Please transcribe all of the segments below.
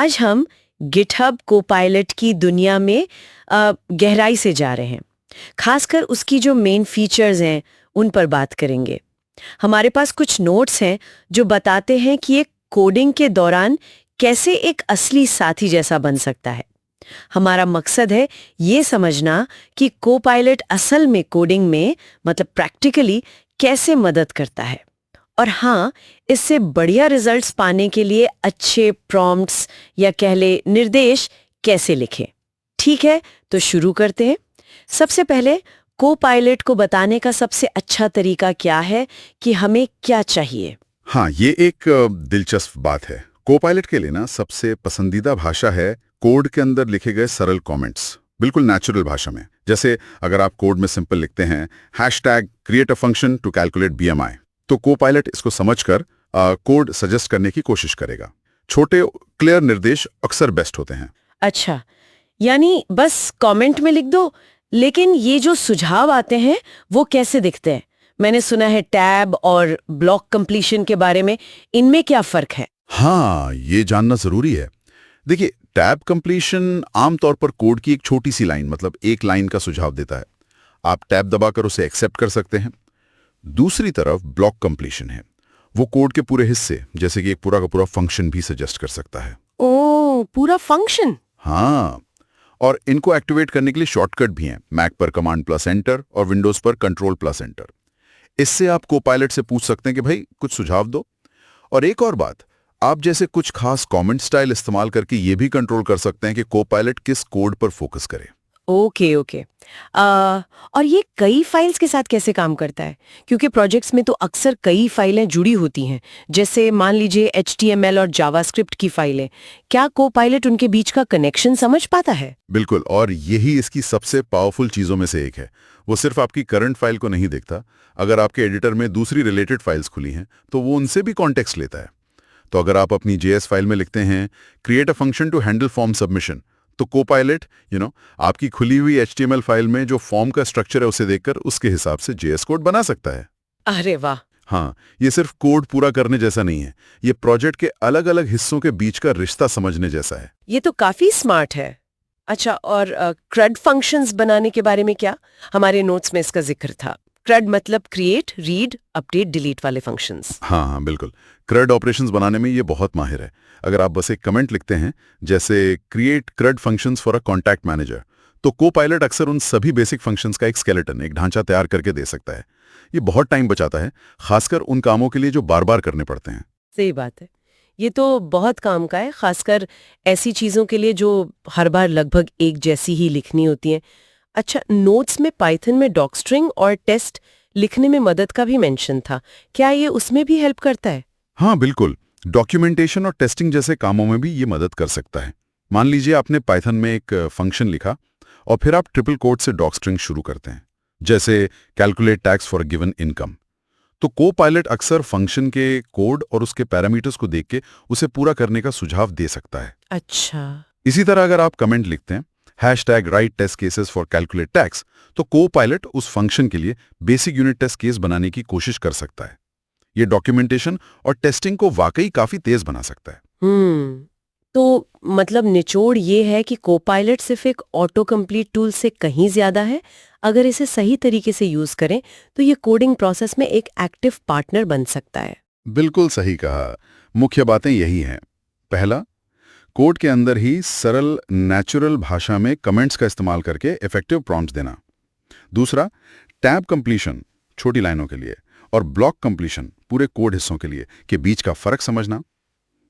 आज हम GitHub Copilot की दुनिया में गहराई से जा रहे हैं। खासकर उसकी जो मेन फीचर्स हैं उन पर बात करेंगे। हमारे पास कुछ नोट्स हैं जो बताते हैं कि एक कोडिंग के दौरान कैसे एक असली साथी जैसा बन सकता है। हमारा मकसद है ये समझना कि कोपायलट असल में कोडिंग में मतलब प्रैक्टिकली कैसे मदद करता है, और हाँ, इससे बढ़िया रिजल्ट्स पाने के लिए अच्छे प्रॉम्प्ट्स या कह ले निर्देश कैसे लिखें। ठीक है, तो शुरू करते हैं। सबसे पहले कोपायलट को बताने का सबसे अच्छा तरीका क्या है कि हमें क्या चाहिए। हाँ, ये एक दिलचस्प बात है। कोपायलट के लिए ना सबसे पसंदीदा भाषा है कोड के अंदर लिखे गए सरल कमेंट्स, बिल्कुल नेचुरल भाषा में। जैसे अगर आप कोड में सिंपल लिखते हैं #create a function to calculate BMI, तो कोपायलट इसको समझकर कोड सजेस्ट करने की कोशिश करेगा। छोटे क्लियर निर्देश अक्सर बेस्ट होते हैं। अच्छा, यानी बस कमेंट में लिख दो, लेकिन ये जो सुझाव आते हैं वो कैसे दिखते हैं? मैंने सुना है टैब और ब्लॉक कंप्लीशन के बारे में, इनमें क्या फर्क है? हाँ, ये जानना जरूरी है। देखिए, टैब कंप्लीशन आमतौर पर कोड की एक छोटी सी लाइन, मतलब एक लाइन का सुझाव देता है। आप टैब दबाकर उसे एक्सेप्ट कर सकते हैं। दूसरी तरफ ब्लॉक कंप्लीशन है, वो कोड के पूरे हिस्से जैसे कि एक पूरा का पूरा फंक्शन भी सजेस्ट कर सकता है। ओह, पूरा फंक्शन? हाँ, और इनको एक्टिवेट करने के लिए शॉर्टकट भी हैं। मैक पर कमांड+Enter और विंडोज पर कंट्रोल+Enter। इससे आप कोपायलट से पूछ सकते हैं कि भाई कुछ सुझाव दो। और एक और बात, आप जैसे कुछ खास कमेंट स्टाइल इस्तेमाल करके ये भी कंट्रोल कर सकते हैं कि कोपायलट किस कोड पर फोकस करे। ओके। और ये कई फाइल्स के साथ कैसे काम करता है? क्योंकि प्रोजेक्ट्स में तो अक्सर कई फाइलें जुड़ी होती हैं, जैसे मान लीजिए HTML और जावास्क्रिप्ट की फाइलें। क्या कोपायलट उनके बीच का कनेक्शन समझ पाता है? बिल्कुल, और यही इसकी सबसे पावरफुल चीजों में से एक है। वो सिर्फ आपकी करंट फाइल को नहीं देखता, अगर आपके एडिटर में दूसरी रिलेटेड फाइल्स खुली हैं तो वो उनसे भी कॉन्टेक्स्ट लेता है। तो अगर आप अपनी JS फाइल में लिखते हैं create a function to handle form submission, तो कोपायलट आपकी खुली हुई HTML फाइल में जो फॉर्म का स्ट्रक्चर है उसे देखकर उसके हिसाब से JS कोड बना सकता है। अरे वाह! हाँ, ये सिर्फ कोड पूरा करने जैसा नहीं है, ये प्रोजेक्ट के अलग अलग हिस्सों के बीच का रिश्ता समझने जैसा है। ये तो काफी स्मार्ट है। अच्छा, और CRUD फंक्शंस बनाने के बारे में क्या? हमारे नोट्स में इसका जिक्र था। CRUD मतलब क्रिएट, रीड, अपडेट, डिलीट वाले फंक्शंस। हाँ, बिल्कुल। CRUD ऑपरेशंस बनाने में ये बहुत माहिर है। अगर आप बस एक कमेंट लिखते हैं जैसे create CRUD functions for a contact manager, तो कोपायलट अक्सर उन सभी बेसिक फंक्शंस का एक स्केलेटन, एक ढांचा तैयार करके दे सकता है। ये बहुत टाइम बचाता है, खासकर उन कामों के लिए जो बार बार करने पड़ते हैं। सही बात है। ये तो बहुत काम का है, खासकर ऐसी चीजों के लिए जो हर बार लगभग एक जैसी ही लिखनी होती हैं। अच्छा, नोट्स में पाइथन में डॉकस्ट्रिंग और टेस्ट लिखने में मदद का भी मेंशन था। क्या ये उसमें भी हेल्प करता है? हाँ, बिल्कुल। डॉक्यूमेंटेशन और टेस्टिंग जैसे कामों में भी ये मदद कर सकता है। मान लीजिए आपने पाइथन में एक फंक्शन लिखा और फिर आप ट्रिपल कोट से डॉकस्ट्रिंग शुरू करते हैं, जैसे calculate tax for a given income. तो कोपायलट अक्सर फंक्शन के कोड और उसके पैरामीटर्स को देख के उसे पूरा करने का सुझाव दे सकता है। अच्छा। इसी तरह अगर आप कमेंट लिखते हैं #write test cases for calculate tax, तो कोपायलट उस फंक्शन के लिए बेसिक यूनिट टेस्ट केस बनाने की कोशिश कर सकता है। ये डॉक्यूमेंटेशन और टेस्टिंग को वाकई काफी तेज बना सकता है। तो मतलब निचोड़ ये है कि कोपायलट सिर्फ एक ऑटो कंप्लीट टूल से कहीं ज्यादा है। अगर इसे सही तरीके से यूज करें तो ये कोडिंग प्रोसेस में एक एक्टिव पार्टनर बन सकता है। बिल्कुल सही कहा। मुख्य बातें यही हैं। पहला, कोड के अंदर ही सरल नेचुरल भाषा में कमेंट्स का इस्तेमाल करके इफेक्टिव प्रॉम्प्ट्स देना। दूसरा, टैब कंप्लीशन छोटी लाइनों के लिए और ब्लॉक कंप्लीशन पूरे कोड हिस्सों के लिए के बीच का फर्क समझना।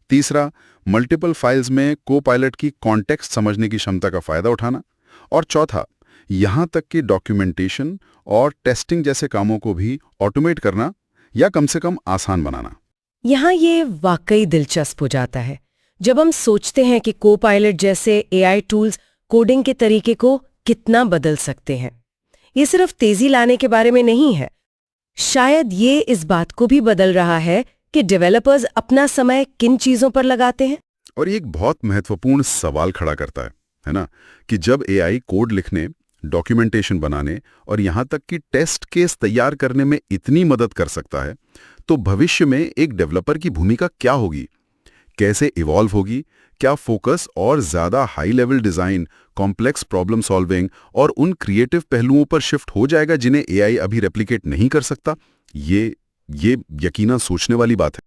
तीसरा, मल्टीपल फाइल्स में कोपायलट की कॉन्टेक्स्ट समझने की क्षमता का फायदा उठाना। और चौथा, यहां तक कि डॉक्यूमेंटेशन और टेस्टिंग जैसे कामों को भी ऑटोमेट करना या कम से कम आसान बनाना। यहाँ ये वाकई दिलचस्प हो जाता है जब हम सोचते हैं कि कोपायलट जैसे AI टूल्स कोडिंग के तरीके को कितना बदल सकते हैं। ये सिर्फ तेजी लाने के बारे में नहीं है, शायद ये इस बात को भी बदल रहा है कि डेवलपर्स अपना समय किन चीजों पर लगाते हैं। और ये एक बहुत महत्वपूर्ण सवाल खड़ा करता है ना, कि जब AI कोड लिखने, डॉक्यूमेंटेशन बनाने और यहां तक कि टेस्ट केस तैयार करने में इतनी मदद कर सकता है, तो भविष्य में एक डेवलपर की भूमिका क्या होगी? कैसे इवॉल्व होगी, क्या फोकस और ज़्यादा high level design, complex problem solving और उन क्रिएटिव पहलुओं पर शिफ्ट हो जाएगा जिन्हें एआई अभी रेप्लिकेट नहीं कर सकता। ये यकीनन सोचने वाली बात है।